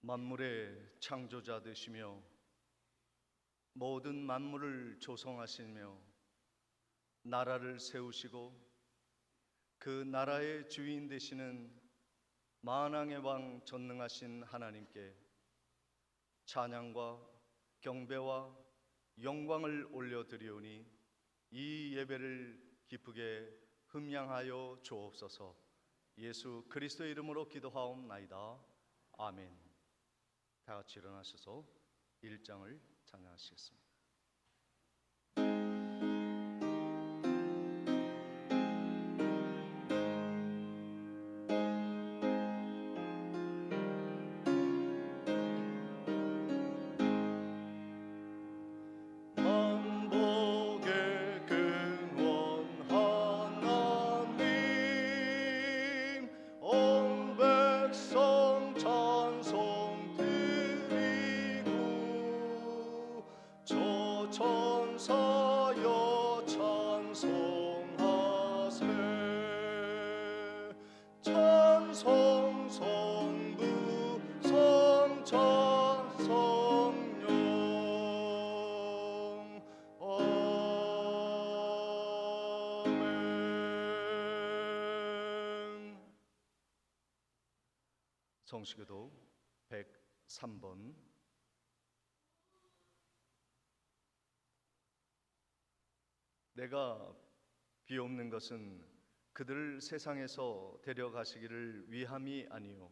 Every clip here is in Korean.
만물의 창조자 되시며 모든 만물을 조성하시며 나라를 세우시고 그 나라의 주인 되시는 만왕의 왕 전능하신 하나님께 찬양과 경배와 영광을 올려드리오니 이 예배를 기쁘게 흠양하여 주옵소서. 예수 그리스도의 이름으로 기도하옵나이다. 아멘. 다 같이 일어나셔서 1장을 찬양하시겠습니다. 천사여 찬송하세. 찬송 성부 성자 성령 아멘. 성시교도 103번. 내가 비옵는 것은 그들을 세상에서 데려가시기를 위함이 아니요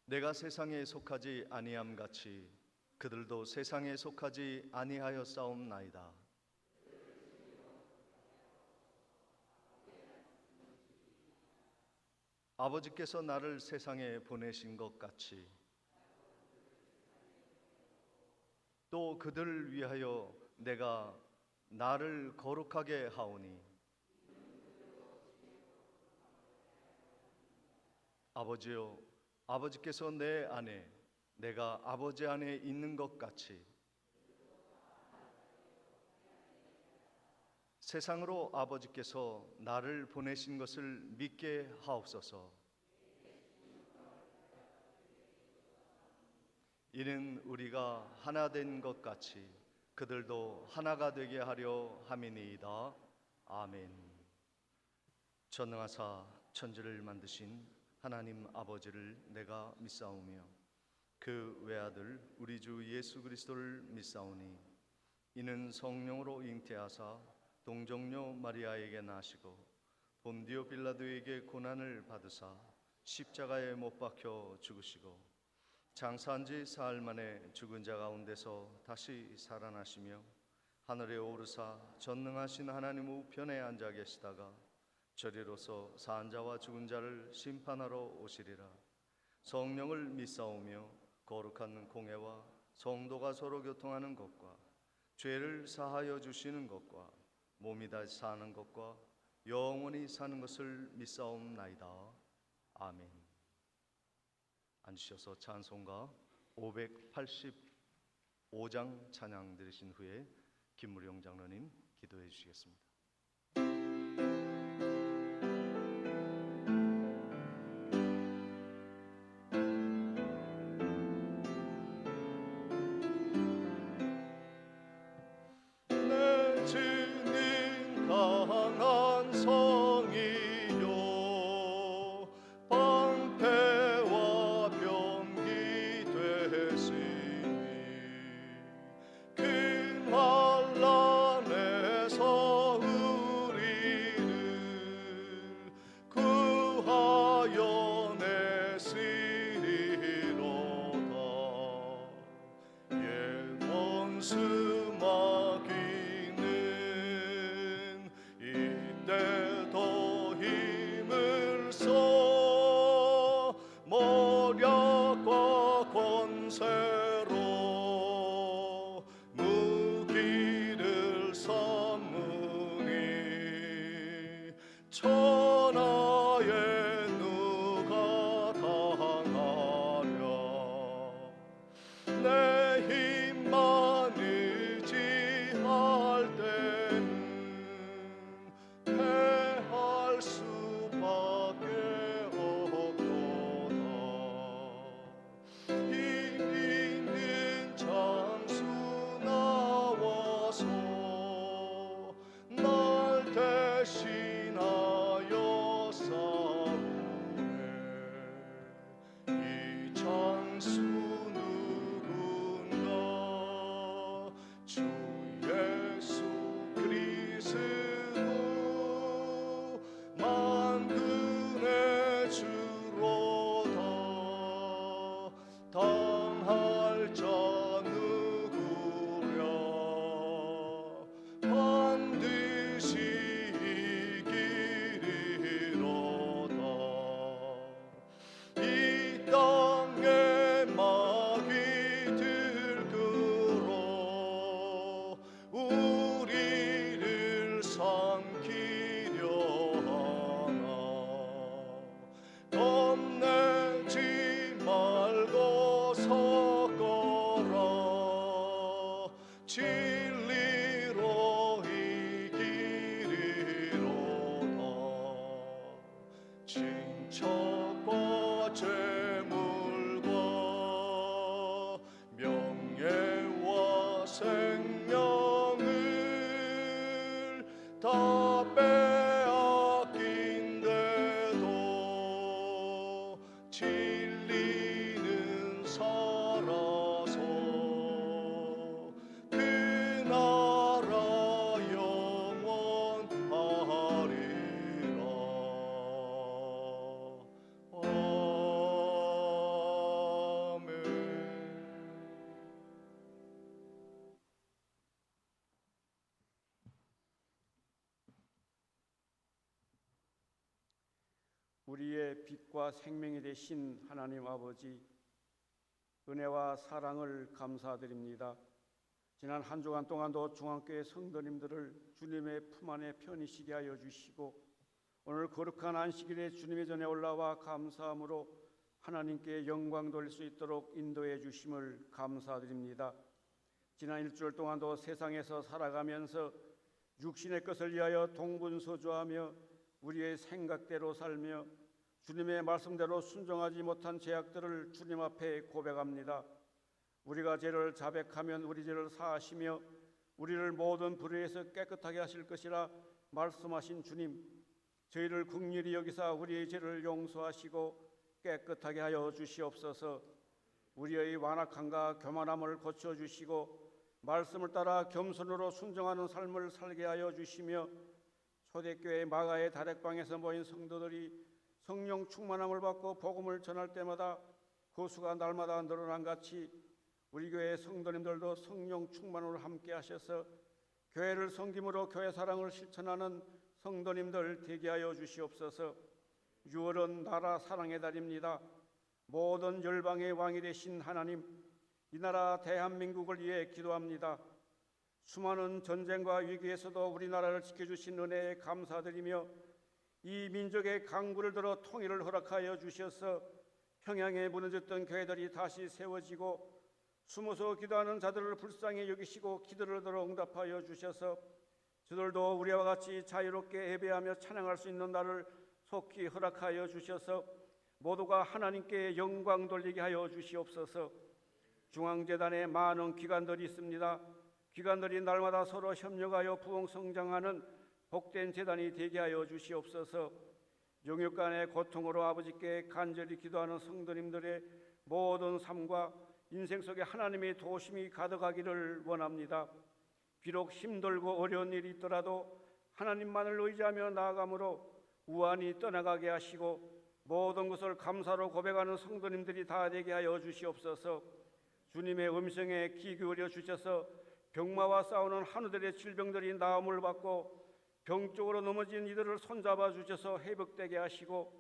내가 세상에 속하지 아니함 같이 그들도 세상에 속하지 아니하였사옵나이다. 아버지께서 나를 세상에 보내신 것 같이 또 그들을 위하여 내가 나를 거룩하게 하오니 아버지여, 아버지께서 내 안에 내가 아버지 안에 있는 것 같이 세상으로 아버지께서 나를 보내신 것을 믿게 하옵소서. 이는 우리가 하나 된 것 같이 그들도 하나가 되게 하려 함이니이다. 아멘. 전능하사 천지를 만드신 하나님 아버지를 내가 믿사오며 그 외아들 우리 주 예수 그리스도를 믿사오니 이는 성령으로 잉태하사 동정녀 마리아에게 나시고 본디오 빌라도에게 고난을 받으사 십자가에 못 박혀 죽으시고 장사한 지 사흘 만에 죽은 자 가운데서 다시 살아나시며 하늘에 오르사 전능하신 하나님 우편에 앉아 계시다가 저리로서 산 자와 죽은 자를 심판하러 오시리라. 성령을 믿사오며 거룩한 공회와 성도가 서로 교통하는 것과 죄를 사하여 주시는 것과 몸이 다시 사는 것과 영원히 사는 것을 믿사옵나이다. 아멘. 앉으셔서 찬송가 585장 찬양 들으신 후에 김무령 장로님 기도해 주시겠습니다. 내 주님 강한 성이요 방패와 병기 되시니 큰 환난에서 진리로 이기리로다. 친척과 재물과 명예와 생명을 다 빼앗긴데도 진리는 살아서 그 나라 영원하리라. 아멘. 우리의 빛과 생명이 되신 하나님 아버지, 은혜와 사랑을 감사드립니다. 지난 한 주간 동안도 중앙교회 성도님들을 주님의 품 안에 편히 쉬게 하여 주시고, 오늘 거룩한 안식일에 주님의 전에 올라와 감사함으로 하나님께 영광 돌릴 수 있도록 인도해 주심을 감사드립니다. 지난 일주일 동안도 세상에서 살아가면서 육신의 것을 위하여 동분서주하며 우리의 생각대로 살며 주님의 말씀대로 순종하지 못한 죄악들을 주님 앞에 고백합니다. 우리가 죄를 자백하면 우리 죄를 사하시며 우리를 모든 불의에서 깨끗하게 하실 것이라 말씀하신 주님, 저희를 긍휼히 여기사 우리의 죄를 용서하시고 깨끗하게 하여 주시옵소서. 우리의 완악함과 교만함을 고쳐주시고 말씀을 따라 겸손으로 순종하는 삶을 살게 하여 주시며, 초대교회 마가의 다락방에서 모인 성도들이 성령 충만함을 받고 복음을 전할 때마다 그 수가 날마다 늘어난 같이 우리 교회 성도님들도 성령 충만으로 함께 하셔서 교회를 섬김으로 교회 사랑을 실천하는 성도님들 되게 하여 주시옵소서. 6월은 나라 사랑의 달입니다. 모든 열방의 왕이 되신 하나님, 이 나라 대한민국을 위해 기도합니다. 수많은 전쟁과 위기에서도 우리나라를 지켜주신 은혜에 감사드리며, 이 민족의 강구를 들어 통일을 허락하여 주셔서 평양에 무너졌던 교회들이 다시 세워지고 숨어서 기도하는 자들을 불쌍히 여기시고 기도를 들어 응답하여 주셔서 저들도 우리와 같이 자유롭게 예배하며 찬양할 수 있는 날을 속히 허락하여 주셔서 모두가 하나님께 영광 돌리게 하여 주시옵소서. 중앙재단에 많은 기관들이 있습니다. 기관들이 날마다 서로 협력하여 부흥성장하는 복된 재단이 되게 하여 주시옵소서. 영육간의 고통으로 아버지께 간절히 기도하는 성도님들의 모든 삶과 인생 속에 하나님의 도우심이 가득하기를 원합니다. 비록 힘들고 어려운 일이 있더라도 하나님만을 의지하며 나아가므로 우환이 떠나가게 하시고 모든 것을 감사로 고백하는 성도님들이 다 되게 하여 주시옵소서. 주님의 음성에 귀 기울여 주셔서 병마와 싸우는 한우들의 질병들이 나음을 받고 병적으로 넘어진 이들을 손잡아 주셔서 회복되게 하시고,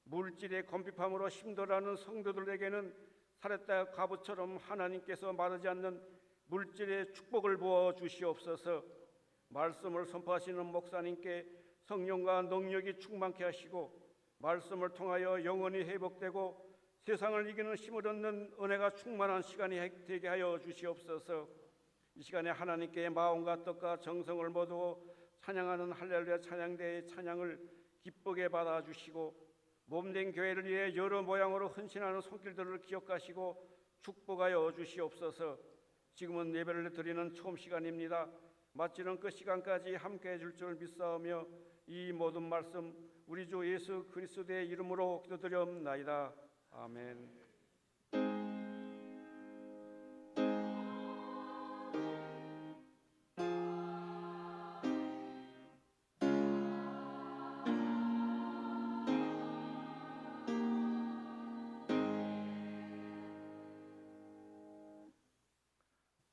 물질의 궁핍함으로 힘들어하는 성도들에게는 살았다 가부처럼 하나님께서 마르지 않는 물질의 축복을 부어 주시옵소서. 말씀을 선포하시는 목사님께 성령과 능력이 충만케 하시고 말씀을 통하여 영혼이 회복되고 세상을 이기는 힘을 얻는 은혜가 충만한 시간이 되게 하여 주시옵소서. 이 시간에 하나님께 마음과 뜻과 정성을 모두 찬양하는 할렐루야 찬양대의 찬양을 기쁘게 받아주시고, 몸된 교회를 위해 여러 모양으로 헌신하는 손길들을 기억하시고 축복하여 주시옵소서. 지금은 예배를 드리는 처음 시간입니다. 마치는 그 시간까지 함께해 줄 줄 믿사오며 이 모든 말씀 우리 주 예수 그리스도의 이름으로 기도드리옵나이다. 아멘.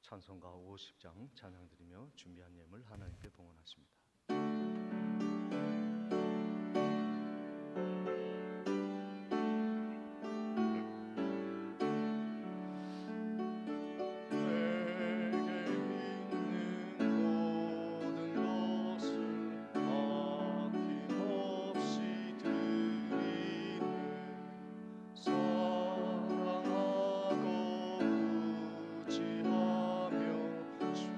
찬송가 50장 찬양드리며 준비한 예물 하나님께 봉헌하십니다. 사랑하고 무지하며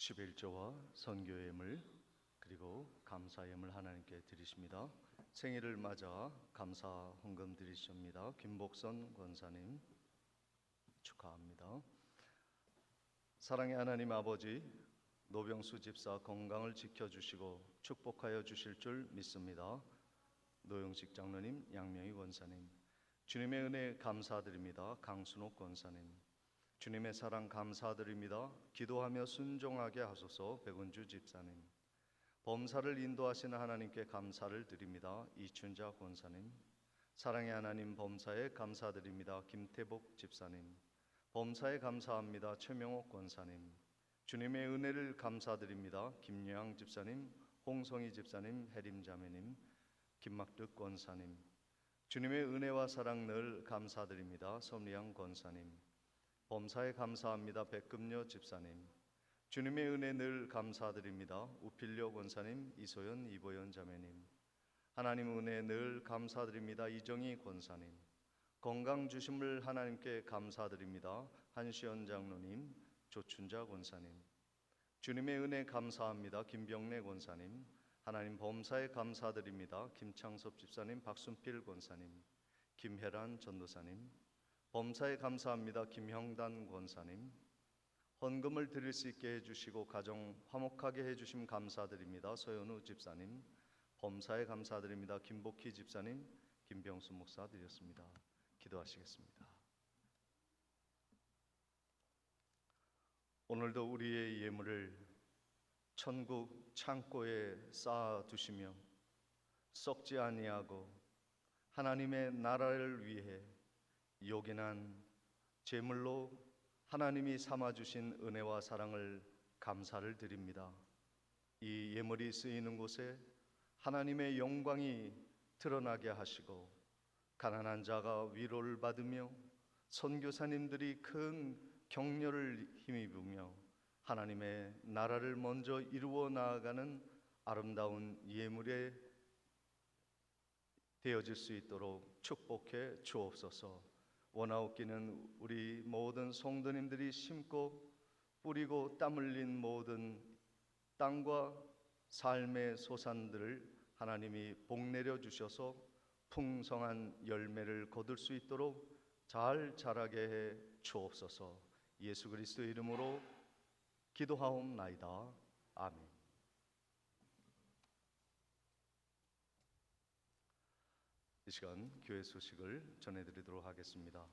11조와 선교예물 그리고 감사예물 하나님께 드리십니다. 생일을 맞아 감사 헌금 드리십니다. 김복선 권사님 축하합니다. 사랑의 하나님 아버지, 노병수 집사 건강을 지켜주시고 축복하여 주실 줄 믿습니다. 노영식 장로님, 양명희 권사님, 주님의 은혜 감사드립니다. 강순옥 권사님, 주님의 사랑 감사드립니다. 기도하며 순종하게 하소서. 백운주 집사님, 범사를 인도하시는 하나님께 감사를 드립니다. 이춘자 권사님, 사랑의 하나님 범사에 감사드립니다. 김태복 집사님, 범사에 감사합니다. 최명옥 권사님, 주님의 은혜를 감사드립니다. 김여양 집사님, 홍성희 집사님, 혜림 자매님, 김막득 권사님, 주님의 은혜와 사랑 늘 감사드립니다. 섬리양 권사님, 범사에 감사합니다. 백금녀 집사님, 주님의 은혜 늘 감사드립니다. 우필려 권사님, 이소연, 이보연 자매님, 하나님 은혜 늘 감사드립니다. 이정희 권사님, 건강 주심을 하나님께 감사드립니다. 한시연 장로님, 조춘자 권사님, 주님의 은혜 감사합니다. 김병래 권사님, 하나님 범사에 감사드립니다. 김창섭 집사님, 박순필 권사님, 김혜란 전도사님, 범사에 감사합니다. 김형단 권사님, 헌금을 드릴 수 있게 해주시고 가정 화목하게 해주심 감사드립니다. 서현우 집사님, 범사에 감사드립니다. 김복희 집사님, 김병수 목사 드렸습니다. 기도하시겠습니다. 오늘도 우리의 예물을 천국 창고에 쌓아 두시며 썩지 아니하고 하나님의 나라를 위해 요긴한 제물로 하나님이 삼아 주신 은혜와 사랑을 감사를 드립니다. 이 예물이 쓰이는 곳에 하나님의 영광이 드러나게 하시고 가난한 자가 위로를 받으며 선교사님들이 큰 격려를 힘입으며 하나님의 나라를 먼저 이루어 나아가는 아름다운 예물에 되어질 수 있도록 축복해 주옵소서. 원하옵기는 우리 모든 성도님들이 심고 뿌리고 땀 흘린 모든 땅과 삶의 소산들을 하나님이 복내려 주셔서 풍성한 열매를 거둘 수 있도록 잘 자라게 해 주옵소서. 예수 그리스도 이름으로 기도하옵나이다. 아멘. 이 시간 교회 소식을 전해드리도록 하겠습니다.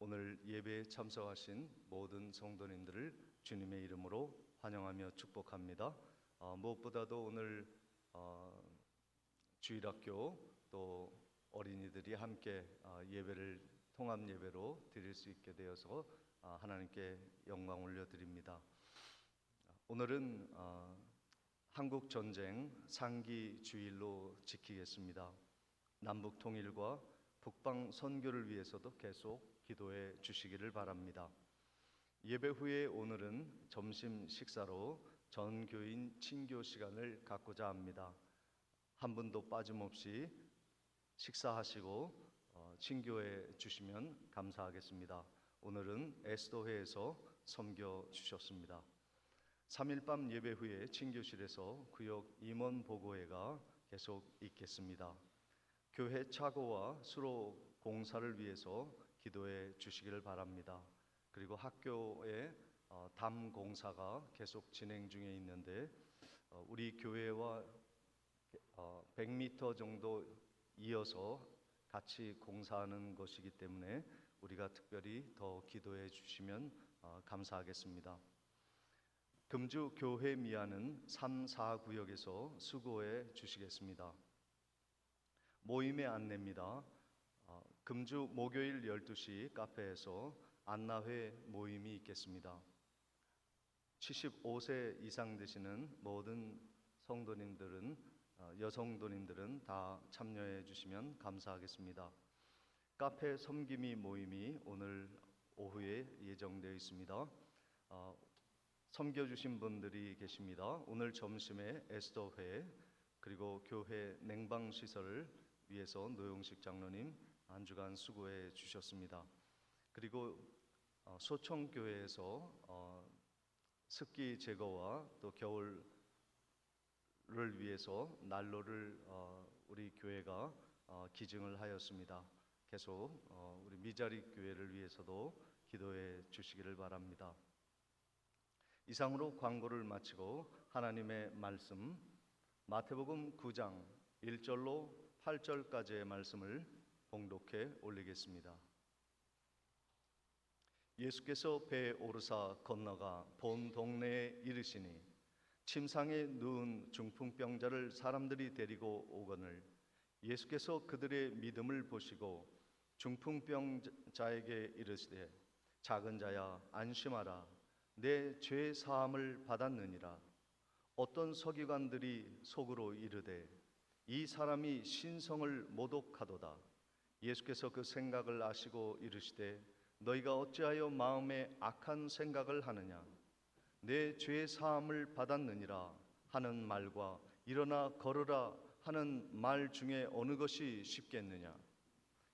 오늘 예배에 참석하신 모든 성도님들을 주님의 이름으로 환영하며 축복합니다. 무엇보다도 오늘 주일학교 또 어린이들이 함께 예배를 통합 예배로 드릴 수 있게 되어서 하나님께 영광 올려드립니다. 오늘은 한국 전쟁 상기 주일로 지키겠습니다. 남북 통일과 북방 선교를 위해서도 계속 기도해 주시기를 바랍니다. 예배 후에 오늘은 점심 식사로 전교인 친교 시간을 갖고자 합니다. 한 분도 빠짐없이 식사하시고 친교해 주시면 감사하겠습니다. 오늘은 에스더회에서 섬겨 주셨습니다. 3일 밤 예배 후에 친교실에서 구역 임원 보고회가 계속 있겠습니다. 교회 차고와 수로 공사를 위해서 기도해 주시기를 바랍니다. 그리고 학교에 담 공사가 계속 진행 중에 있는데 우리 교회와 100m 정도 이어서 같이 공사하는 것이기 때문에 우리가 특별히 더 기도해 주시면 감사하겠습니다. 금주 교회 미아는 3, 4구역에서 수고해 주시겠습니다. 모임의 안내입니다. 금주 목요일 12시 카페에서 안나회 모임이 있겠습니다. 75세 이상 되시는 모든 성도님들은 여성도님들은 다 참여해 주시면 감사하겠습니다. 카페 섬김이 모임이 오늘 오후에 예정되어 있습니다. 섬겨주신 분들이 계십니다. 오늘 점심에 에스더회 그리고 교회 냉방시설을 위해서 노영식 장로님 한 주간 수고해 주셨습니다. 그리고 소청교회에서 습기 제거와 또 겨울을 위해서 난로를 우리 교회가 기증을 하였습니다. 계속 우리 미자리 교회를 위해서도 기도해 주시기를 바랍니다. 이상으로 광고를 마치고 하나님의 말씀 마태복음 9장 1절로 8절까지의 말씀을 봉독해 올리겠습니다. 예수께서 배에 오르사 건너가 본 동네에 이르시니 침상에 누운 중풍병자를 사람들이 데리고 오거늘 예수께서 그들의 믿음을 보시고 중풍병자에게 이르시되 작은 자야 안심하라 내 죄 사함을 받았느니라. 어떤 서기관들이 속으로 이르되 이 사람이 신성을 모독하도다. 예수께서 그 생각을 아시고 이르시되 너희가 어찌하여 마음에 악한 생각을 하느냐. 내 죄 사함을 받았느니라 하는 말과 일어나 걸으라 하는 말 중에 어느 것이 쉽겠느냐.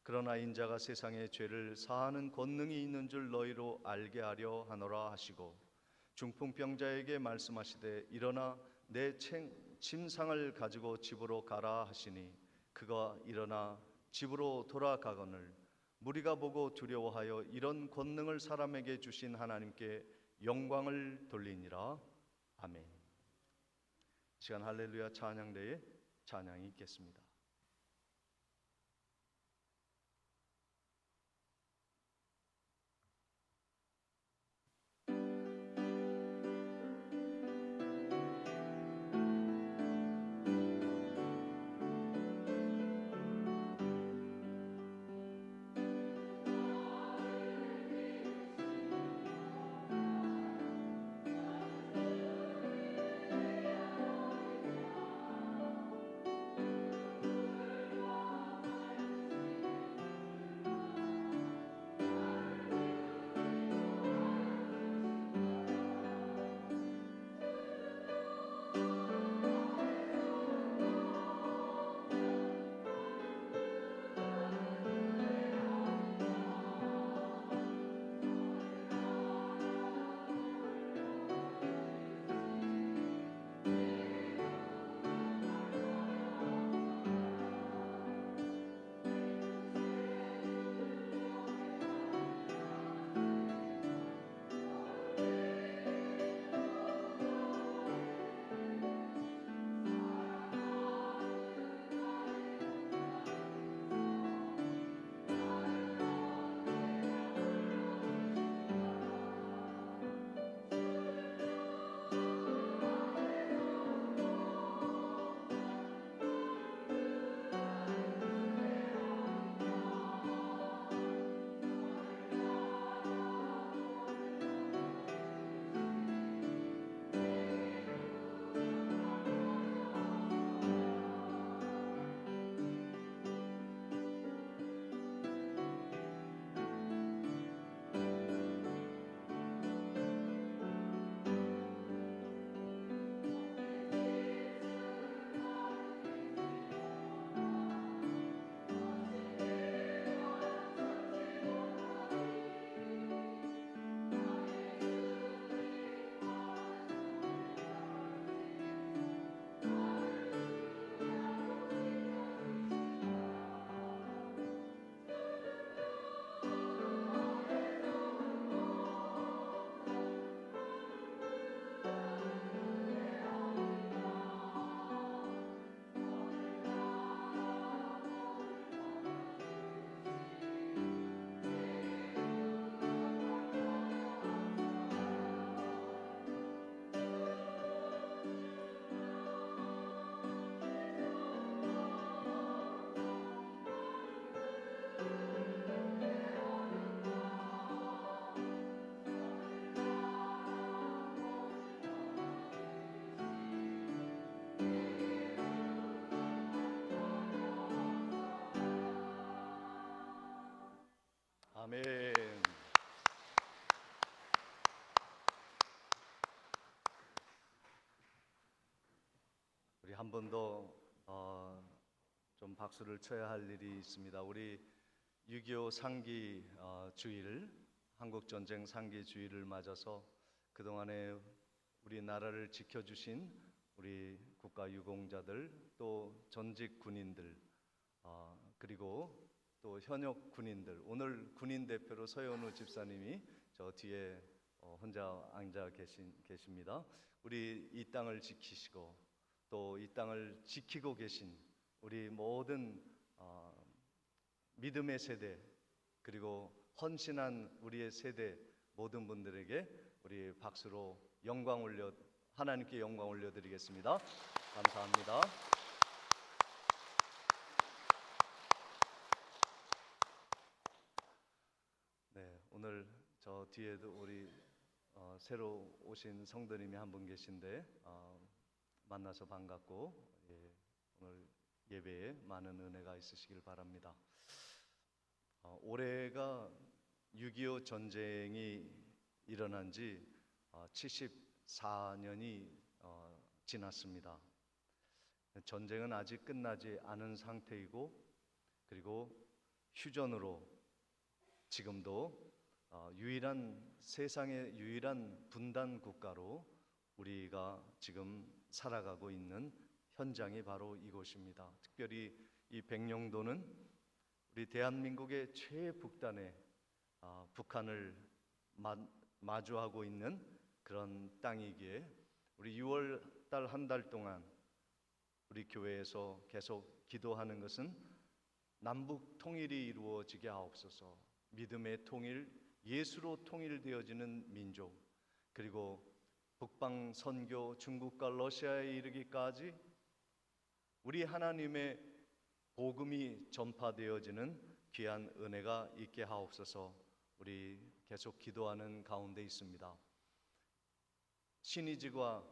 그러나 인자가 세상의 죄를 사하는 권능이 있는 줄 너희로 알게 하려 하노라 하시고 중풍병자에게 말씀하시되 일어나 내 침상을 가지고 집으로 가라 하시니 그가 일어나 집으로 돌아가거늘 무리가 보고 두려워하여 이런 권능을 사람에게 주신 하나님께 영광을 돌리니라. 아멘. 시간 할렐루야 찬양대에 찬양이 있겠습니다. 아멘. 우리 한 번 더 좀 박수를 쳐야 할 일이 있습니다. 우리 6.25 상기 주일, 한국 전쟁 상기 주일을 맞아서 그동안에 우리 나라를 지켜주신 우리 국가유공자들, 또 전직 군인들, 그리고 또 현역 군인들, 오늘 군인 대표로 서현우 집사님이 저 뒤에 혼자 앉아 계십니다. 우리 이 땅을 지키시고 또 이 땅을 지키고 계신 우리 모든 믿음의 세대, 그리고 헌신한 우리의 세대 모든 분들에게 우리 박수로 하나님께 영광 올려드리겠습니다. 감사합니다. 네, 오늘 저 뒤에도 우리 새로 오신 성도님이 한 분 계신데 만나서 반갑고, 오늘 예배에 많은 은혜가 있으시길 바랍니다. 올해가 6.25 전쟁이 일어난 지 74년이 지났습니다. 전쟁은 아직 끝나지 않은 상태이고, 그리고 휴전으로 지금도 세상의 유일한 분단 국가로 우리가 지금 살아가고 있는 현장이 바로 이곳입니다. 특별히 이 백령도는 우리 대한민국의 최북단에 북한을 마주하고 있는 그런 땅이기에 우리 6월 달 한 달 동안 우리 교회에서 계속 기도하는 것은 남북 통일이 이루어지게 하옵소서, 믿음의 통일, 예수로 통일되어지는 민족, 그리고 북방 선교 중국과 러시아에 이르기까지 우리 하나님의 복음이 전파되어지는 귀한 은혜가 있게 하옵소서, 우리 계속 기도하는 가운데 있습니다. 신의지과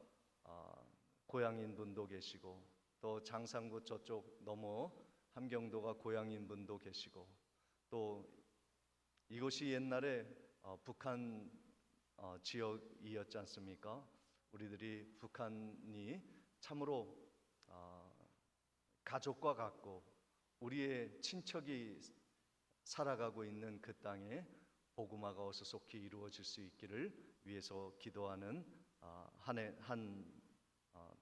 고향인 분도 계시고, 또 장상구 저쪽 넘어 함경도가 고향인 분도 계시고, 또 이곳이 옛날에 북한 지역이었지 않습니까? 우리들이 북한이 참으로 가족과 같고 우리의 친척이 살아가고 있는 그 땅에 복음화가 어서 속히 이루어질 수 있기를 위해서 기도하는 한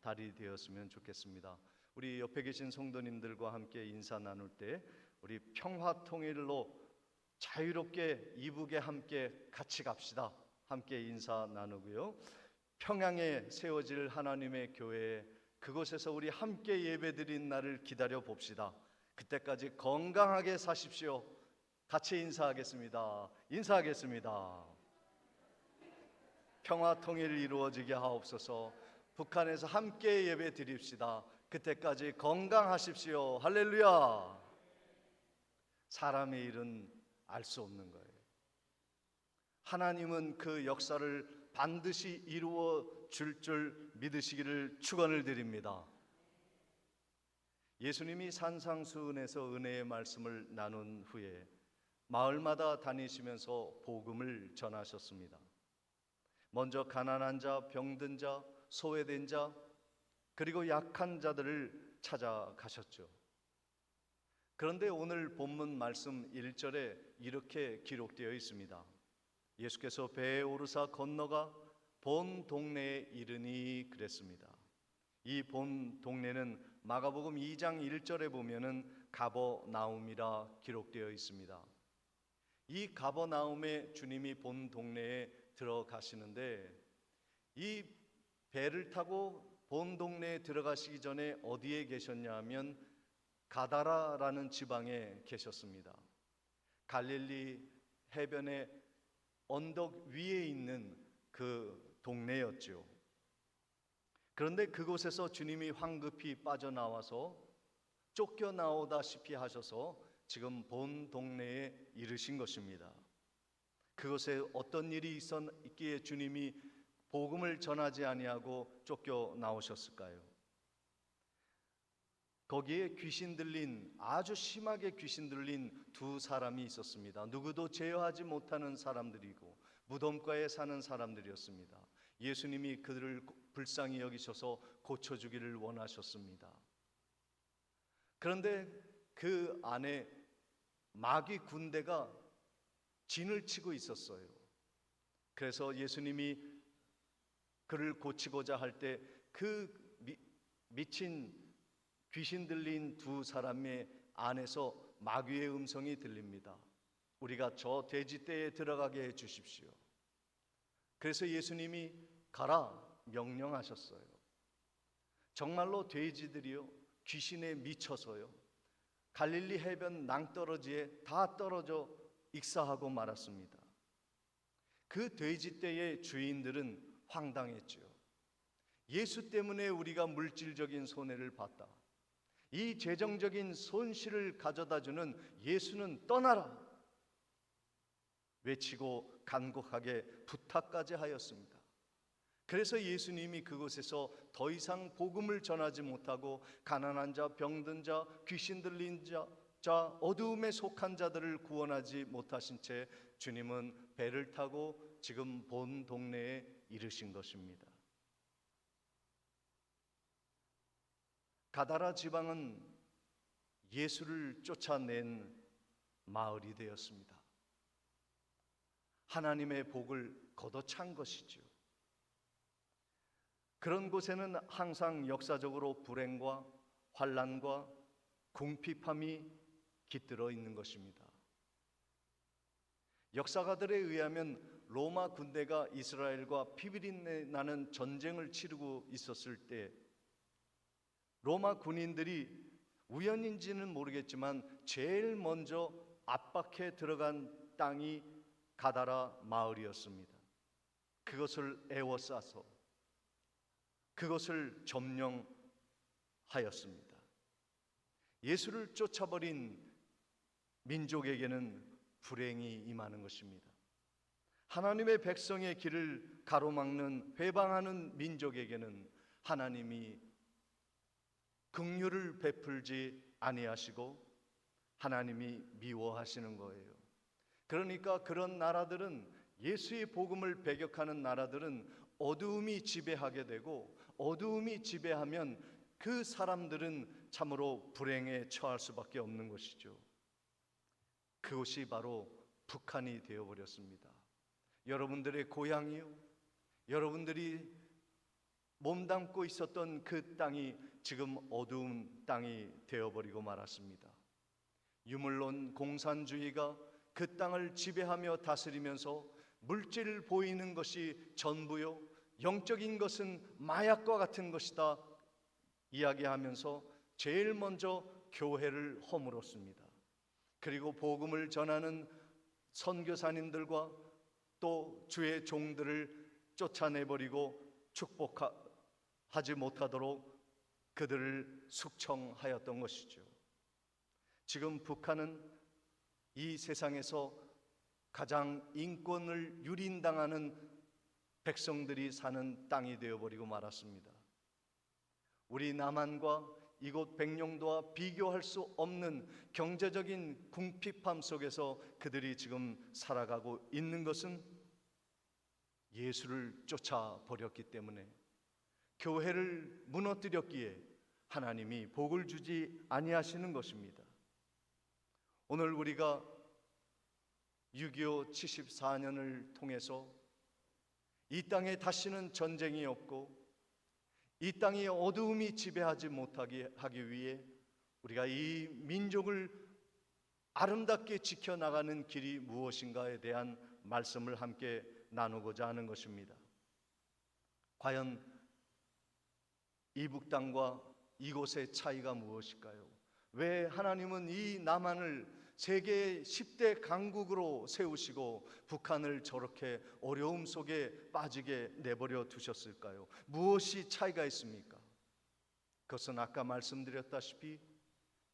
달이 되었으면 좋겠습니다. 우리 옆에 계신 성도님들과 함께 인사 나눌 때 우리 평화통일로 자유롭게 이북에 함께 같이 갑시다. 함께 인사 나누고요. 평양에 세워질 하나님의 교회, 그곳에서 우리 함께 예배드린 날을 기다려 봅시다. 그때까지 건강하게 사십시오. 같이 인사하겠습니다. 평화 통일이 이루어지게 하옵소서. 북한에서 함께 예배 드립시다. 그때까지 건강하십시오. 할렐루야. 사람의 일은 알 수 없는 거예요. 하나님은 그 역사를 반드시 이루어 줄 믿으시기를 축원을 드립니다. 예수님이 산상수훈에서 은혜의 말씀을 나눈 후에 마을마다 다니시면서 복음을 전하셨습니다. 먼저 가난한 자, 병든 자, 소외된 자, 그리고 약한 자들을 찾아가셨죠. 그런데 오늘 본문 말씀 1절에 이렇게 기록되어 있습니다. 예수께서 배에 오르사 건너가 본 동네에 이르니 그랬습니다. 이 본 동네는 마가복음 2장 1절에 보면은 가버나움이라 기록되어 있습니다. 이 가버나움에 주님이 본 동네에 들어가시는데, 이 배를 타고 본 동네에 들어가시기 전에 어디에 계셨냐 하면 가다라라는 지방에 계셨습니다. 갈릴리 해변의 언덕 위에 있는 그 동네였죠. 그런데 그곳에서 주님이 황급히 빠져나와서 쫓겨나오다시피 하셔서 지금 본 동네에 이르신 것입니다. 그곳에 어떤 일이 있기에 주님이 복음을 전하지 아니하고 쫓겨나오셨을까요? 거기에 아주 심하게 귀신 들린 두 사람이 있었습니다. 누구도 제어하지 못하는 사람들이고 무덤가에 사는 사람들이었습니다. 예수님이 그들을 불쌍히 여기셔서 고쳐주기를 원하셨습니다. 그런데 그 안에 마귀 군대가 진을 치고 있었어요. 그래서 예수님이 그를 고치고자 할 때 그 미친 귀신 들린 두 사람의 안에서 마귀의 음성이 들립니다. 우리가 저 돼지떼에 들어가게 해 주십시오. 그래서 예수님이 가라 명령하셨어요. 정말로 돼지들이요, 귀신에 미쳐서요, 갈릴리 해변 낭떠러지에 다 떨어져 익사하고 말았습니다. 그 돼지떼의 주인들은 황당했죠. 예수 때문에 우리가 물질적인 손해를 봤다. 이 재정적인 손실을 가져다주는 예수는 떠나라 외치고 간곡하게 부탁까지 하였습니다. 그래서 예수님이 그곳에서 더 이상 복음을 전하지 못하고 가난한 자, 병든 자, 귀신 들린 자, 어두움에 속한 자들을 구원하지 못하신 채 주님은 배를 타고 지금 본 동네에 이르신 것입니다. 가다라 지방은 예수를 쫓아낸 마을이 되었습니다. 하나님의 복을 걷어찬 것이죠. 그런 곳에는 항상 역사적으로 불행과 환난과 궁핍함이 깃들어 있는 것입니다. 역사가들에 의하면 로마 군대가 이스라엘과 피비린내 나는 전쟁을 치르고 있었을 때 로마 군인들이 우연인지는 모르겠지만 제일 먼저 압박해 들어간 땅이 가다라 마을이었습니다. 그것을 에워싸서 그것을 점령하였습니다. 예수를 쫓아버린 민족에게는 불행이 임하는 것입니다. 하나님의 백성의 길을 가로막는 회방하는 민족에게는 하나님이 긍휼을 베풀지 아니하시고 하나님이 미워하시는 거예요. 그러니까 그런 나라들은, 예수의 복음을 배격하는 나라들은 어두움이 지배하게 되고, 어두움이 지배하면 그 사람들은 참으로 불행에 처할 수밖에 없는 것이죠. 그것이 바로 북한이 되어버렸습니다. 여러분들의 고향이요, 여러분들이 몸담고 있었던 그 땅이 지금 어두운 땅이 되어버리고 말았습니다. 유물론 공산주의가 그 땅을 지배하며 다스리면서 물질 보이는 것이 전부요, 영적인 것은 마약과 같은 것이다 이야기하면서 제일 먼저 교회를 허물었습니다. 그리고 복음을 전하는 선교사님들과 또 주의 종들을 쫓아내버리고 축복하지 못하도록 그들을 숙청하였던 것이죠. 지금 북한은 이 세상에서 가장 인권을 유린당하는 백성들이 사는 땅이 되어버리고 말았습니다. 우리 남한과 이곳 백령도와 비교할 수 없는 경제적인 궁핍함 속에서 그들이 지금 살아가고 있는 것은 예수를 쫓아버렸기 때문에, 교회를 무너뜨렸기에 하나님이 복을 주지 아니하시는 것입니다. 오늘 우리가 6.25 74년을 통해서 이 땅에 다시는 전쟁이 없고 이 땅에 어두움이 지배하지 못하게 하기 위해 우리가 이 민족을 아름답게 지켜나가는 길이 무엇인가에 대한 말씀을 함께 나누고자 하는 것입니다. 과연 이북 땅과 이곳의 차이가 무엇일까요? 왜 하나님은 이 남한을 세계 10대 강국으로 세우시고 북한을 저렇게 어려움 속에 빠지게 내버려 두셨을까요? 무엇이 차이가 있습니까? 그것은 아까 말씀드렸다시피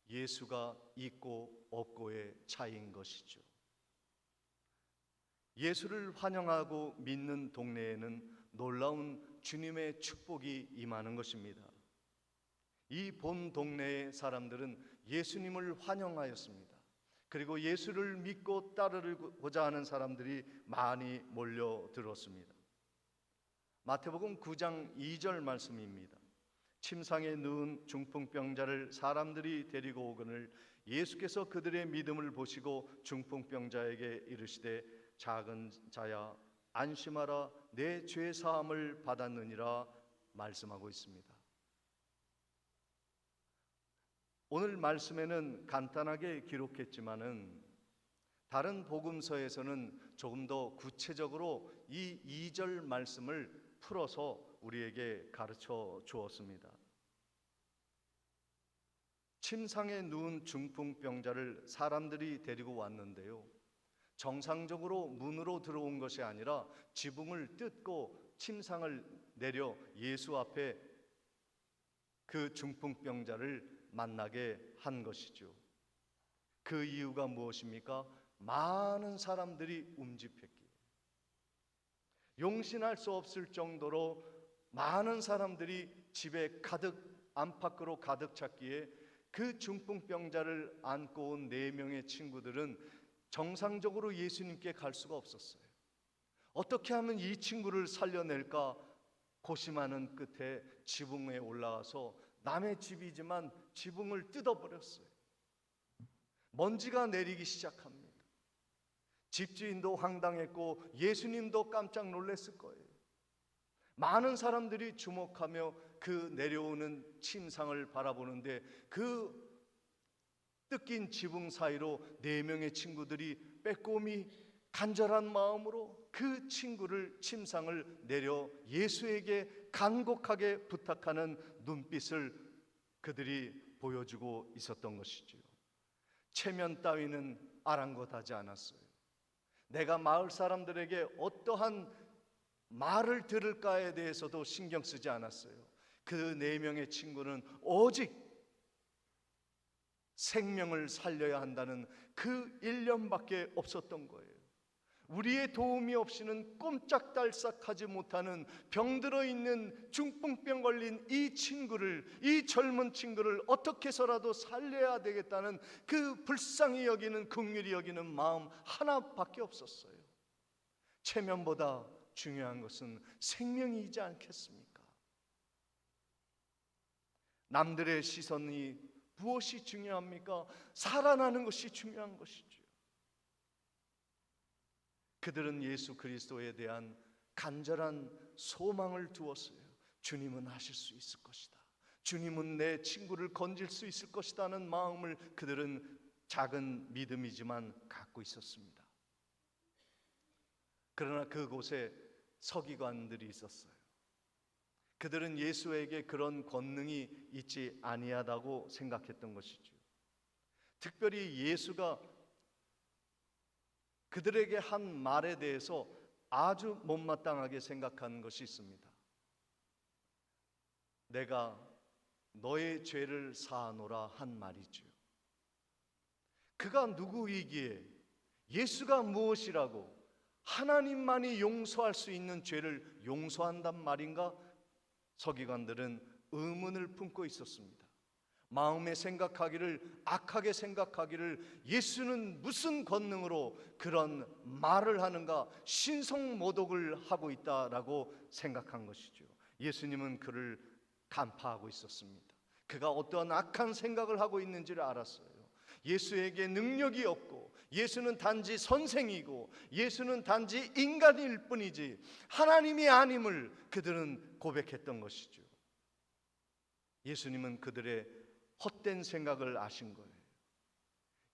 예수가 있고 없고의 차이인 것이죠. 예수를 환영하고 믿는 동네에는 놀라운 주님의 축복이 임하는 것입니다. 이 본 동네의 사람들은 예수님을 환영하였습니다. 그리고 예수를 믿고 따르고자 하는 사람들이 많이 몰려들었습니다. 마태복음 9장 2절 말씀입니다. 침상에 누운 중풍병자를 사람들이 데리고 오거늘 예수께서 그들의 믿음을 보시고 중풍병자에게 이르시되 작은 자야 안심하라 내 죄 사함을 받았느니라 말씀하고 있습니다. 오늘 말씀에는 간단하게 기록했지만은 다른 복음서에서는 조금 더 구체적으로 이 2절 말씀을 풀어서 우리에게 가르쳐 주었습니다. 침상에 누운 중풍병자를 사람들이 데리고 왔는데요, 정상적으로 문으로 들어온 것이 아니라 지붕을 뜯고 침상을 내려 예수 앞에 그 중풍병자를 만나게 한 것이죠. 그 이유가 무엇입니까? 많은 사람들이 움집했기에, 용신할 수 없을 정도로 많은 사람들이 집에 가득, 안팎으로 가득 찼기에 그 중풍병자를 안고 온 4명의 친구들은 정상적으로 예수님께 갈 수가 없었어요. 어떻게 하면 이 친구를 살려낼까 고심하는 끝에 지붕에 올라와서 남의 집이지만 지붕을 뜯어버렸어요. 먼지가 내리기 시작합니다. 집주인도 황당했고 예수님도 깜짝 놀랐을 거예요. 많은 사람들이 주목하며 그 내려오는 침상을 바라보는데 그 뜯긴 지붕 사이로 4명의 친구들이 빼꼼히 간절한 마음으로 그 친구를 침상을 내려 예수에게 간곡하게 부탁하는 눈빛을 그들이 보여주고 있었던 것이죠. 체면 따위는 아랑곳하지 않았어요. 내가 마을 사람들에게 어떠한 말을 들을까에 대해서도 신경 쓰지 않았어요. 그 4명의 친구는 오직 생명을 살려야 한다는 그 일념밖에 없었던 거예요. 우리의 도움이 없이는 꼼짝달싹하지 못하는 병들어 있는 중풍병 걸린 이 친구를, 이 젊은 친구를 어떻게 해서라도 살려야 되겠다는 그 불쌍히 여기는, 긍휼히 여기는 마음 하나밖에 없었어요. 체면보다 중요한 것은 생명이지 않겠습니까? 남들의 시선이 무엇이 중요합니까? 살아나는 것이 중요한 것이죠. 그들은 예수 그리스도에 대한 간절한 소망을 두었어요. 주님은 하실 수 있을 것이다. 주님은 내 친구를 건질 수 있을 것이라는 마음을 그들은 작은 믿음이지만 갖고 있었습니다. 그러나 그곳에 서기관들이 있었어요. 그들은 예수에게 그런 권능이 있지 아니하다고 생각했던 것이죠. 특별히 예수가 그들에게 한 말에 대해서 아주 못마땅하게 생각한 것이 있습니다. 내가 너의 죄를 사하노라 한 말이죠. 그가 누구이기에, 예수가 무엇이라고 하나님만이 용서할 수 있는 죄를 용서한단 말인가? 서기관들은 의문을 품고 있었습니다. 마음에 생각하기를, 악하게 생각하기를, 예수는 무슨 권능으로 그런 말을 하는가, 신성모독을 하고 있다라고 생각한 것이죠. 예수님은 그를 간파하고 있었습니다. 그가 어떠한 악한 생각을 하고 있는지를 알았어요. 예수에게 능력이 없고, 예수는 단지 선생이고, 예수는 단지 인간일 뿐이지 하나님이 아님을 그들은 고백했던 것이죠. 예수님은 그들의 헛된 생각을 아신 거예요.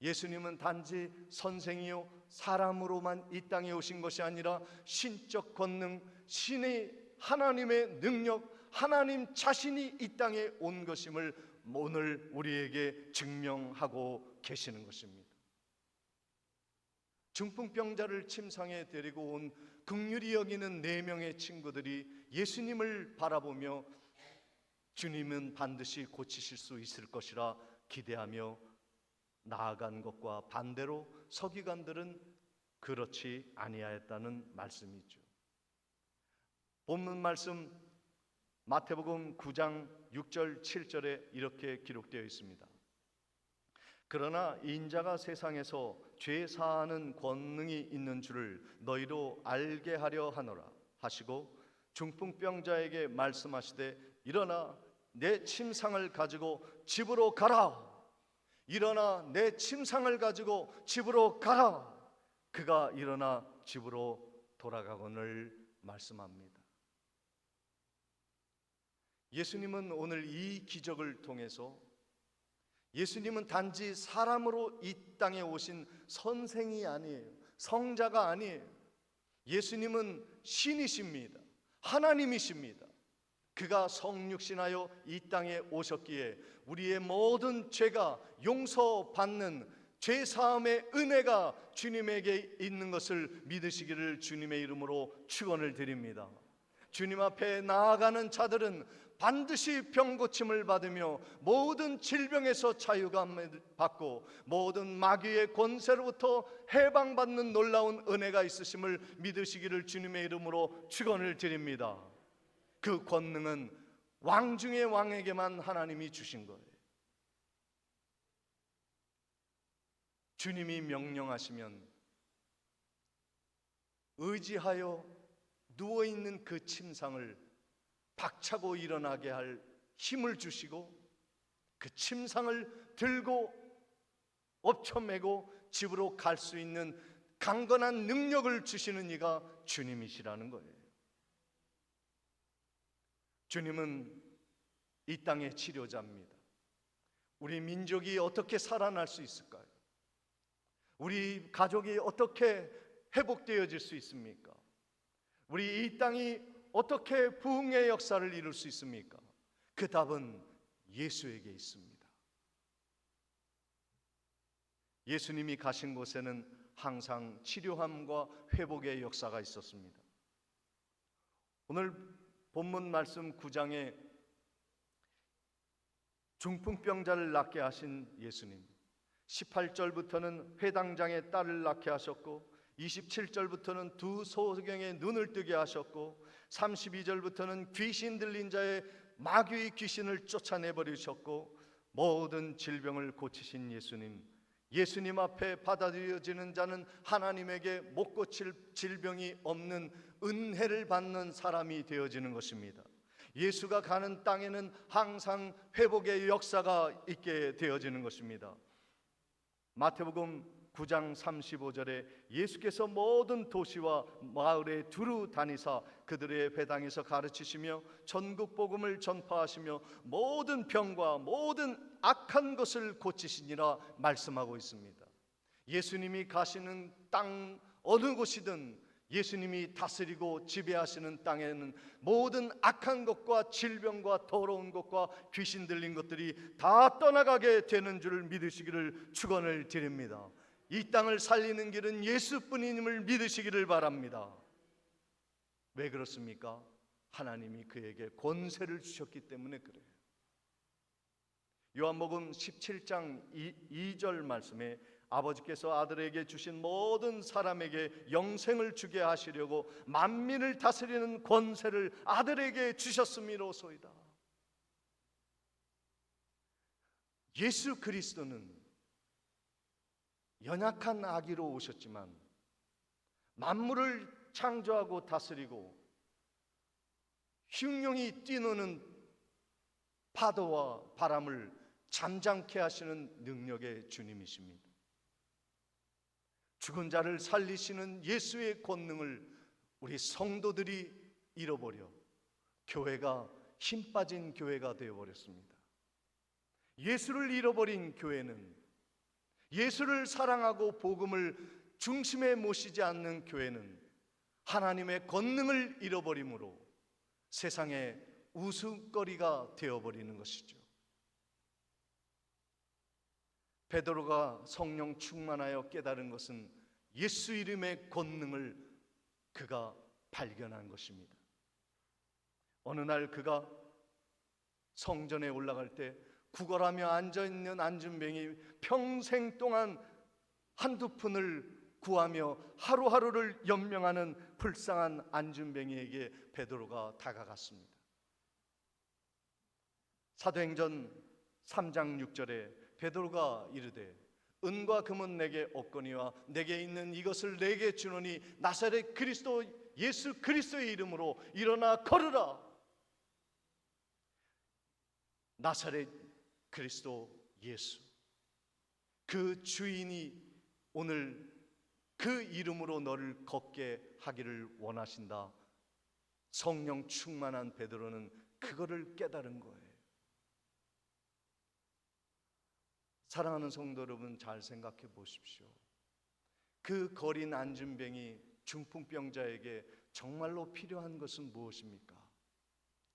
예수님은 단지 선생이요 사람으로만 이 땅에 오신 것이 아니라 신적 권능, 신의 하나님의 능력, 하나님 자신이 이 땅에 온 것임을 오늘 우리에게 증명하고 계시는 것입니다. 중풍병자를 침상에 데리고 온 긍휼히 여기는 4명의 친구들이 예수님을 바라보며 주님은 반드시 고치실 수 있을 것이라 기대하며 나아간 것과 반대로 서기관들은 그렇지 아니하였다는 말씀이죠. 본문 말씀 마태복음 9장 6절 7절에 이렇게 기록되어 있습니다. 그러나 인자가 세상에서 죄 사하는 권능이 있는 줄을 너희로 알게 하려 하노라 하시고 중풍병자에게 말씀하시되 일어나 내 침상을 가지고 집으로 가라. 일어나 내 침상을 가지고 집으로 가라. 그가 일어나 집으로 돌아가거늘 말씀합니다. 예수님은 오늘 이 기적을 통해서 예수님은 단지 사람으로 이 땅에 오신 선생이 아니에요. 성자가 아니에요. 예수님은 신이십니다. 하나님이십니다. 그가 성육신하여 이 땅에 오셨기에 우리의 모든 죄가 용서받는 죄사함의 은혜가 주님에게 있는 것을 믿으시기를 주님의 이름으로 축원을 드립니다. 주님 앞에 나아가는 자들은 반드시 병고침을 받으며 모든 질병에서 자유감을 받고 모든 마귀의 권세로부터 해방받는 놀라운 은혜가 있으심을 믿으시기를 주님의 이름으로 축원을 드립니다. 그 권능은 왕 중의 왕에게만 하나님이 주신 거예요. 주님이 명령하시면 의지하여 누워있는 그 침상을 박차고 일어나게 할 힘을 주시고 그 침상을 들고 엎쳐매고 집으로 갈 수 있는 강건한 능력을 주시는 이가 주님이시라는 거예요. 주님은 이 땅의 치료자입니다. 우리 민족이 어떻게 살아날 수 있을까요? 우리 가족이 어떻게 회복되어질 수 있습니까? 우리 이 땅이 어떻게 부흥의 역사를 이룰 수 있습니까? 그 답은 예수에게 있습니다. 예수님이 가신 곳에는 항상 치료함과 회복의 역사가 있었습니다. 오늘 본문 말씀 9장에 중풍병자를 낫게 하신 예수님, 18절부터는 회당장의 딸을 낳게 하셨고 27절부터는 두 소경의 눈을 뜨게 하셨고 32절부터는 귀신 들린 자의 마귀의 귀신을 쫓아내버리셨고 모든 질병을 고치신 예수님, 예수님 앞에 받아들여지는 자는 하나님에게 못 고칠 질병이 없는 은혜를 받는 사람이 되어지는 것입니다. 예수가 가는 땅에는 항상 회복의 역사가 있게 되어지는 것입니다. 마태복음 9장 35절에 예수께서 모든 도시와 마을에 두루 다니사 그들의 회당에서 가르치시며 전국 복음을 전파하시며 모든 병과 모든 악한 것을 고치시니라 말씀하고 있습니다. 예수님이 가시는 땅 어느 곳이든 예수님이 다스리고 지배하시는 땅에는 모든 악한 것과 질병과 더러운 것과 귀신 들린 것들이 다 떠나가게 되는 줄 믿으시기를 축원을 드립니다. 이 땅을 살리는 길은 예수뿐임을 믿으시기를 바랍니다. 왜 그렇습니까? 하나님이 그에게 권세를 주셨기 때문에 그래요. 요한복음 17장 2절 말씀에 아버지께서 아들에게 주신 모든 사람에게 영생을 주게 하시려고 만민을 다스리는 권세를 아들에게 주셨음이로소이다. 예수 그리스도는 연약한 아기로 오셨지만 만물을 창조하고 다스리고 흉룡이 뛰노는 파도와 바람을 잠잠케 하시는 능력의 주님이십니다. 죽은 자를 살리시는 예수의 권능을 우리 성도들이 잃어버려 교회가 힘 빠진 교회가 되어버렸습니다. 예수를 잃어버린 교회는, 예수를 사랑하고 복음을 중심에 모시지 않는 교회는 하나님의 권능을 잃어버림으로 세상의 웃음거리가 되어버리는 것이죠. 베드로가 성령 충만하여 깨달은 것은 예수 이름의 권능을 그가 발견한 것입니다. 어느 날 그가 성전에 올라갈 때 구걸하며 앉아있는 안진뱅이 평생 동안 한두 푼을 구하며 하루하루를 연명하는 불쌍한 안진뱅이에게 베드로가 다가갔습니다. 사도행전 3장 6절에 베드로가 이르되 은과 금은 내게 없거니와 내게 있는 이것을 내게 주노니 나사렛 그리스도 예수 그리스도의 이름으로 일어나 걸으라. 나사렛 그리스도 예수, 그 주인이 오늘 그 이름으로 너를 걷게 하기를 원하신다. 성령 충만한 베드로는 그거를 깨달은 거예요. 사랑하는 성도 여러분, 잘 생각해 보십시오. 그 거린 안진뱅이 중풍병자에게 정말로 필요한 것은 무엇입니까?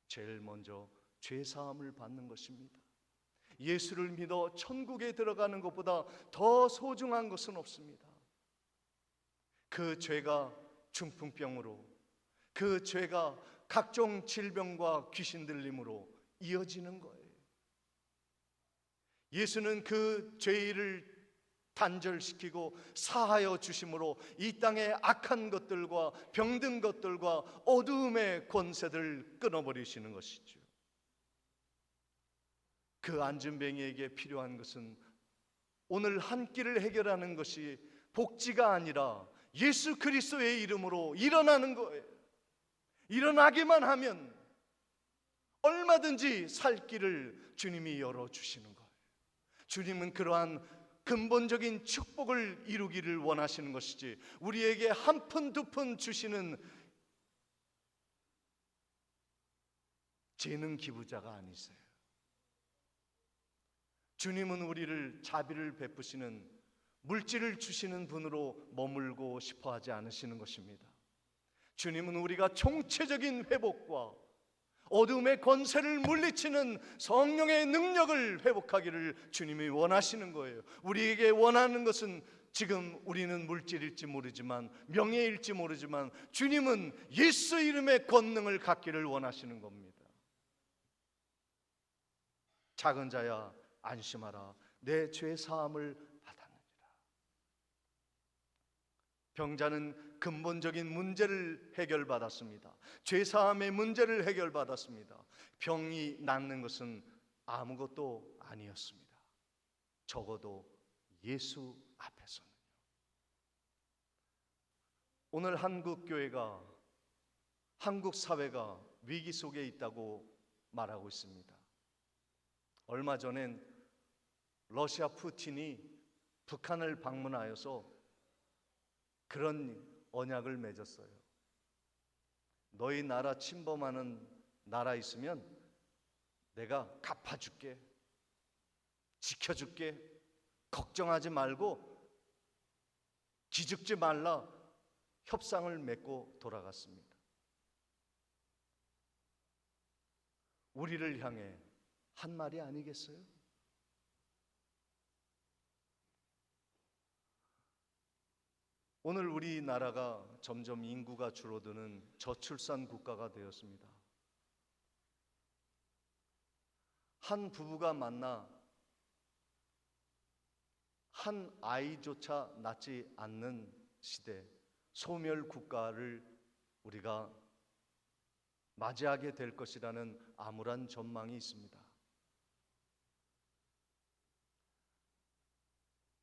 제일 먼저 죄사함을 받는 것입니다. 예수를 믿어 천국에 들어가는 것보다 더 소중한 것은 없습니다. 그 죄가 중풍병으로, 그 죄가 각종 질병과 귀신 들림으로 이어지는 거예요. 예수는 그 죄를 단절시키고 사하여 주심으로 이 땅의 악한 것들과 병든 것들과 어두움의 권세를 끊어버리시는 것이죠. 그 안진뱅이에게 필요한 것은 오늘 한 끼를 해결하는 것이 복지가 아니라 예수 그리스도의 이름으로 일어나는 거예요. 일어나기만 하면 얼마든지 살 길을 주님이 열어주시는 거예요. 주님은 그러한 근본적인 축복을 이루기를 원하시는 것이지, 우리에게 한 푼 두 푼 주시는 재능 기부자가 아니세요. 주님은 우리를 자비를 베푸시는, 물질을 주시는 분으로 머물고 싶어 하지 않으시는 것입니다. 주님은 우리가 총체적인 회복과 어둠의 권세를 물리치는 성령의 능력을 회복하기를 주님이 원하시는 거예요. 우리에게 원하는 것은 지금 우리는 물질일지 모르지만, 명예일지 모르지만, 주님은 예수 이름의 권능을 갖기를 원하시는 겁니다. 작은 자야 안심하라, 내 죄 사함을 받았느니라. 병자는 근본적인 문제를 해결받았습니다. 죄 사함의 문제를 해결받았습니다. 병이 낫는 것은 아무것도 아니었습니다. 적어도 예수 앞에서는요. 오늘 한국 교회가, 한국 사회가 위기 속에 있다고 말하고 있습니다. 얼마 전엔 러시아 푸틴이 북한을 방문하여서 그런 언약을 맺었어요. 너희 나라 침범하는 나라 있으면 내가 갚아줄게, 지켜줄게, 걱정하지 말고 기죽지 말라, 협상을 맺고 돌아갔습니다. 우리를 향해 한 말이 아니겠어요? 오늘 우리나라가 점점 인구가 줄어드는 저출산 국가가 되었습니다. 한 부부가 만나 한 아이조차 낳지 않는 시대, 소멸 국가를 우리가 맞이하게 될 것이라는 암울한 전망이 있습니다.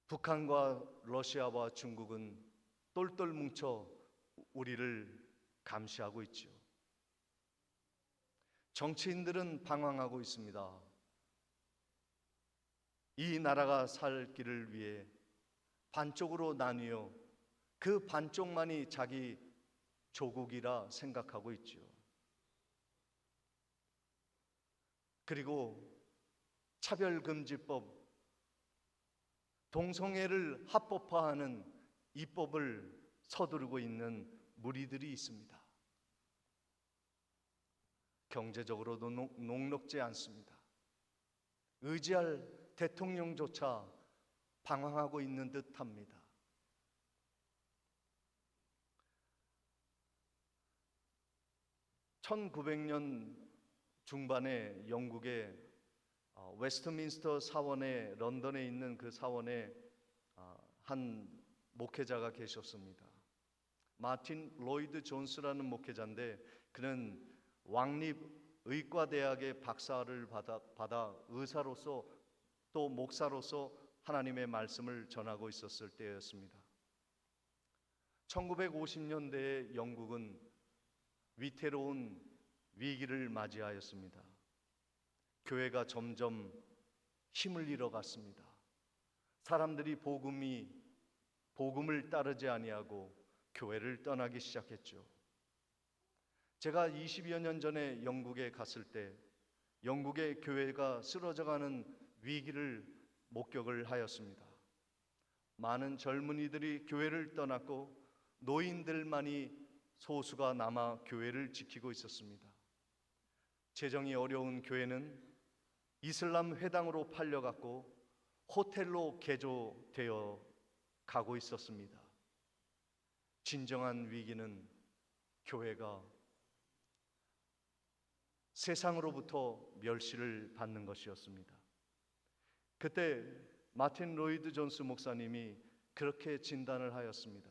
북한과 러시아와 중국은 똘똘 뭉쳐 우리를 감시하고 있죠. 정치인들은 방황하고 있습니다. 이 나라가 살 길을 위해 반쪽으로 나뉘어 그 반쪽만이 자기 조국이라 생각하고 있죠. 그리고 차별금지법, 동성애를 합법화하는 입법을 서두르고 있는 무리들이 있습니다. 경제적으로도 녹록지 않습니다. 의지할 대통령조차 방황하고 있는 듯합니다. (1900년) 중반에 영국의 웨스트민스터 사원에, 런던에 있는 그 사원에 한 목회자가 계셨습니다. 마틴 로이드 존스라는 목회자인데, 그는 왕립의과대학의 박사를 받아 의사로서 또 목사로서 하나님의 말씀을 전하고 있었을 때였습니다. 1950년대에 영국은 위태로운 위기를 맞이하였습니다. 교회가 점점 힘을 잃어갔습니다. 사람들이 복음을 따르지 아니하고 교회를 떠나기 시작했죠. 제가 20여 년 전에 영국에 갔을 때 영국의 교회가 쓰러져가는 위기를 목격을 하였습니다. 많은 젊은이들이 교회를 떠났고 노인들만이 소수가 남아 교회를 지키고 있었습니다. 재정이 어려운 교회는 이슬람 회당으로 팔려갔고 호텔로 개조되어 가고 있었습니다. 진정한 위기는 교회가 세상으로부터 멸시를 받는 것이었습니다. 그때 마틴 로이드 존스 목사님이 그렇게 진단을 하였습니다.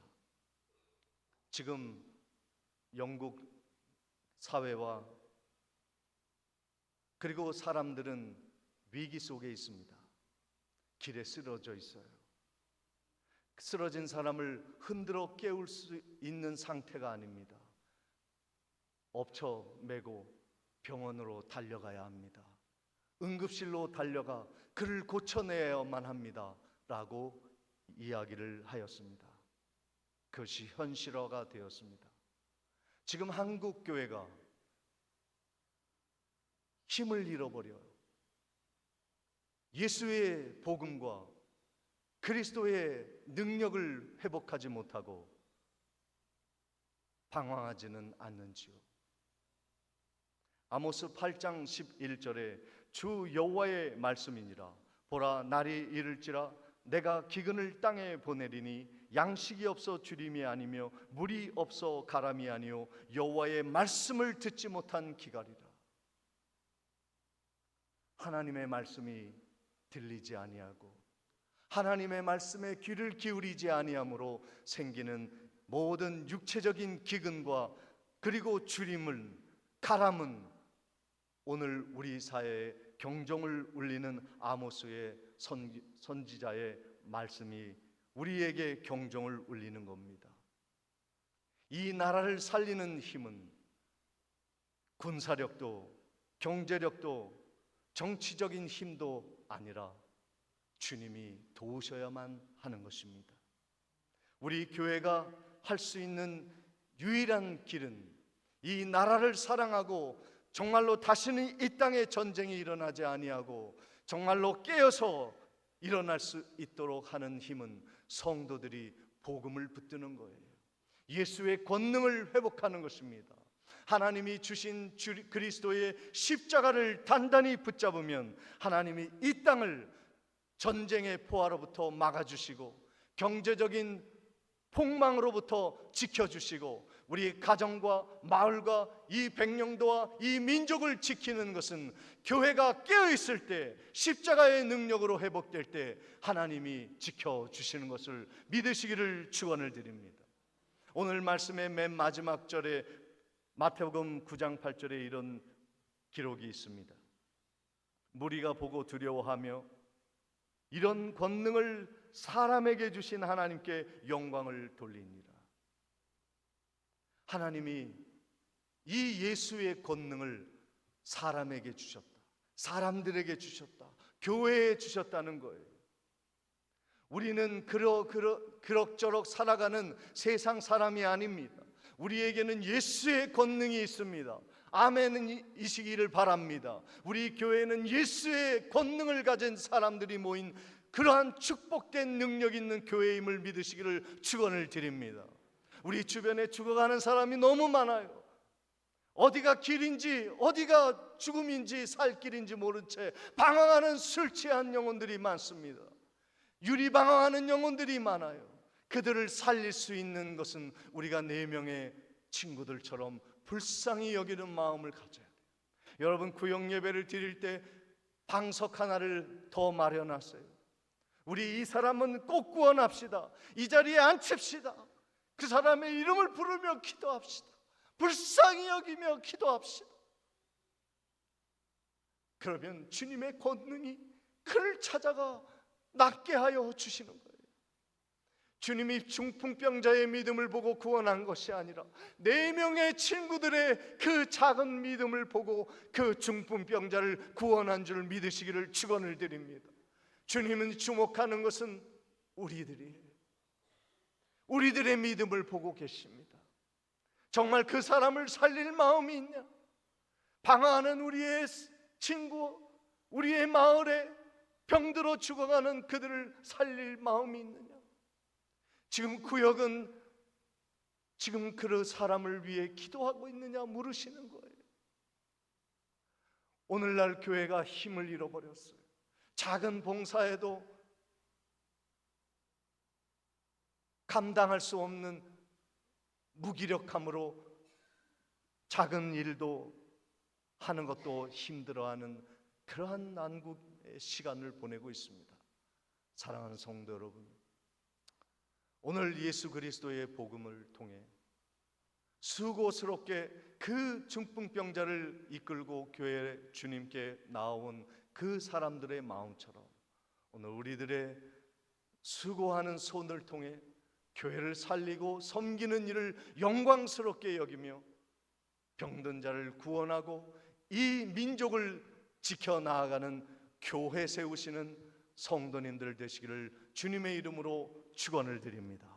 지금 영국 사회와 그리고 사람들은 위기 속에 있습니다. 길에 쓰러져 있어요. 쓰러진 사람을 흔들어 깨울 수 있는 상태가 아닙니다. 엎쳐매고 병원으로 달려가야 합니다. 응급실로 달려가 그를 고쳐내야만 합니다. 라고 이야기를 하였습니다. 그것이 현실화가 되었습니다. 지금 한국 교회가 힘을 잃어버려요. 예수의 복음과 그리스도의 능력을 회복하지 못하고 방황하지는 않는지요. 아모스 8장 11절에 주 여호와의 말씀이니라. 보라, 날이 이를지라 내가 기근을 땅에 보내리니 양식이 없어 주림이 아니며 물이 없어 가람이 아니요 여호와의 말씀을 듣지 못한 기갈이라. 하나님의 말씀이 들리지 아니하고 하나님의 말씀에 귀를 기울이지 아니함으로 생기는 모든 육체적인 기근과 그리고 주림은 가람은 오늘 우리 사회에 경종을 울리는 아모스의 선지자의 말씀이 우리에게 경종을 울리는 겁니다. 이 나라를 살리는 힘은 군사력도 경제력도 정치적인 힘도 아니라 주님이 도우셔야만 하는 것입니다. 우리 교회가 할 수 있는 유일한 길은 이 나라를 사랑하고 정말로 다시는 이 땅에 전쟁이 일어나지 아니하고 정말로 깨어서 일어날 수 있도록 하는 힘은 성도들이 복음을 붙드는 거예요. 예수의 권능을 회복하는 것입니다. 하나님이 주신 그리스도의 십자가를 단단히 붙잡으면 하나님이 이 땅을 전쟁의 포화로부터 막아주시고 경제적인 폭망으로부터 지켜주시고 우리 가정과 마을과 이 백령도와 이 민족을 지키는 것은 교회가 깨어있을 때 십자가의 능력으로 회복될 때 하나님이 지켜주시는 것을 믿으시기를 축원을 드립니다. 오늘 말씀의 맨 마지막 절에 마태복음 9장 8절에 이런 기록이 있습니다. 무리가 보고 두려워하며 이런 권능을 사람에게 주신 하나님께 영광을 돌리니라. 하나님이 이 예수의 권능을 사람에게 주셨다. 사람들에게 주셨다. 교회에 주셨다는 거예요. 우리는 그럭저럭 살아가는 세상 사람이 아닙니다. 우리에게는 예수의 권능이 있습니다. 아멘이시기를 바랍니다. 우리 교회는 예수의 권능을 가진 사람들이 모인 그러한 축복된 능력 있는 교회임을 믿으시기를 축원을 드립니다. 우리 주변에 죽어가는 사람이 너무 많아요. 어디가 길인지 어디가 죽음인지 살 길인지 모른 채 방황하는 술 취한 영혼들이 많습니다. 유리방황하는 영혼들이 많아요. 그들을 살릴 수 있는 것은 우리가 4명의 친구들처럼 불쌍히 여기는 마음을 가져야 돼요. 여러분, 구역 예배를 드릴 때 방석 하나를 더 마련하세요. 우리 이 사람은 꼭 구원합시다. 이 자리에 앉힙시다. 그 사람의 이름을 부르며 기도합시다. 불쌍히 여기며 기도합시다. 그러면 주님의 권능이 그를 찾아가 낫게 하여 주시는 거예요. 주님이 중풍병자의 믿음을 보고 구원한 것이 아니라 4명의 친구들의 그 작은 믿음을 보고 그 중풍병자를 구원한 줄 믿으시기를 축원을 드립니다. 주님은 주목하는 것은 우리들이에요. 우리들의 믿음을 보고 계십니다. 정말 그 사람을 살릴 마음이 있냐? 방황하는 우리의 친구, 우리의 마을에 병들어 죽어가는 그들을 살릴 마음이 있느냐? 지금 구역은 지금 그 사람을 위해 기도하고 있느냐 물으시는 거예요. 오늘날 교회가 힘을 잃어버렸어요. 작은 봉사에도 감당할 수 없는 무기력함으로 작은 일도 하는 것도 힘들어하는 그러한 난국의 시간을 보내고 있습니다. 사랑하는 성도 여러분, 오늘 예수 그리스도의 복음을 통해 수고스럽게 그 중풍병자를 이끌고 교회 주님께 나온 그 사람들의 마음처럼 오늘 우리들의 수고하는 손을 통해 교회를 살리고 섬기는 일을 영광스럽게 여기며 병든 자를 구원하고 이 민족을 지켜나가는 교회 세우시는 성도님들 되시기를 주님의 이름으로 축원을 드립니다.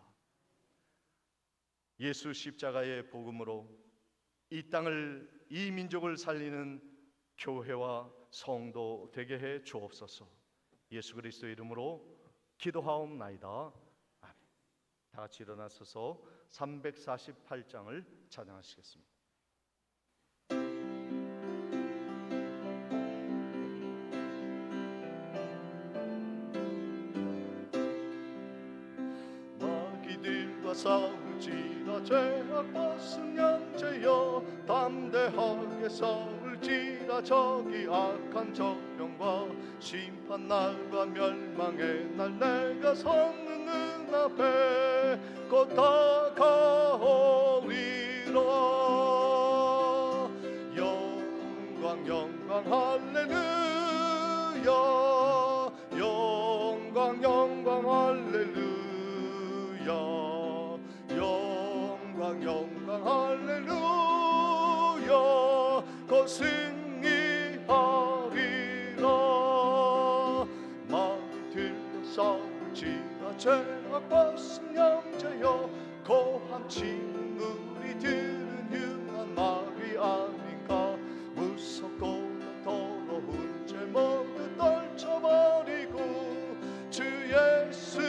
예수 십자가의 복음으로 이 땅을, 이 민족을 살리는 교회와 성도 되게 해 주옵소서. 예수 그리스도 이름으로 기도하옵나이다. 아멘. 다 같이 일어나서서 348장을 찬양하시겠습니다. 마귀들과 싸울지라 죄악과 승량제여 담대하게 싸울지라 저기 악한 적병과 심판날과 멸망의 날 내가 서는 눈앞에 곧 다가오리라. 영광 영광 할렐루야, 영광 영광 할렐루야, 영광 영광 할렐루야. 곧 승리하리라. 마귀들과 싸울지라 죄악과 승량제여 고함치는 우리들은 흉한 마귀 아닌가. 무섭고 더러운 죄 모두 떨쳐버리고 주 예수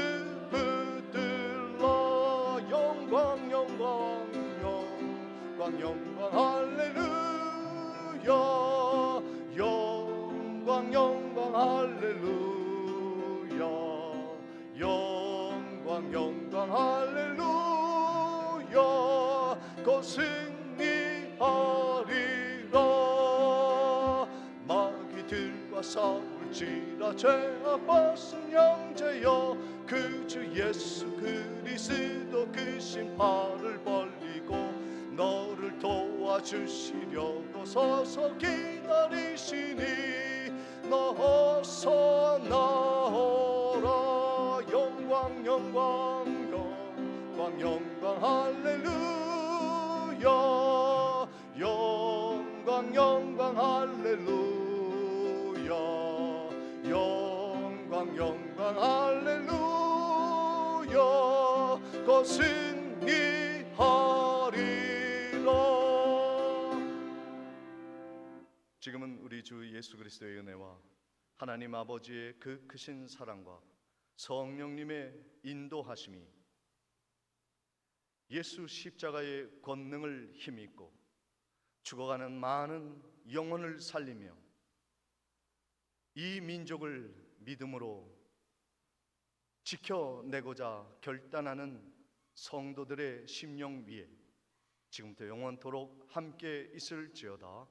붙들라. 영광 영광 영광 영광 할렐루야, 영광 영광 할렐루야, 영광 영광 할렐루야. 곧 승리하리라. 마귀들과 싸울지라 죄악과 승량제여 그 주 예수 그리스도 그 신발을 벌리고 너를 도와주시려고 서서 기다리시니 너 어서 나오라. 영광 영광 영광 영광 할렐루야, 영광 영광 할렐루야, 영광 영광 할렐루야. 곧 승리하리라. 지금은 우리 주 예수 그리스도의 은혜와 하나님 아버지의 그 크신 사랑과 성령님의 인도하심이 예수 십자가의 권능을 힘입고 죽어가는 많은 영혼을 살리며 이 민족을 믿음으로 지켜내고자 결단하는 성도들의 심령 위에 지금부터 영원토록 함께 있을지어다.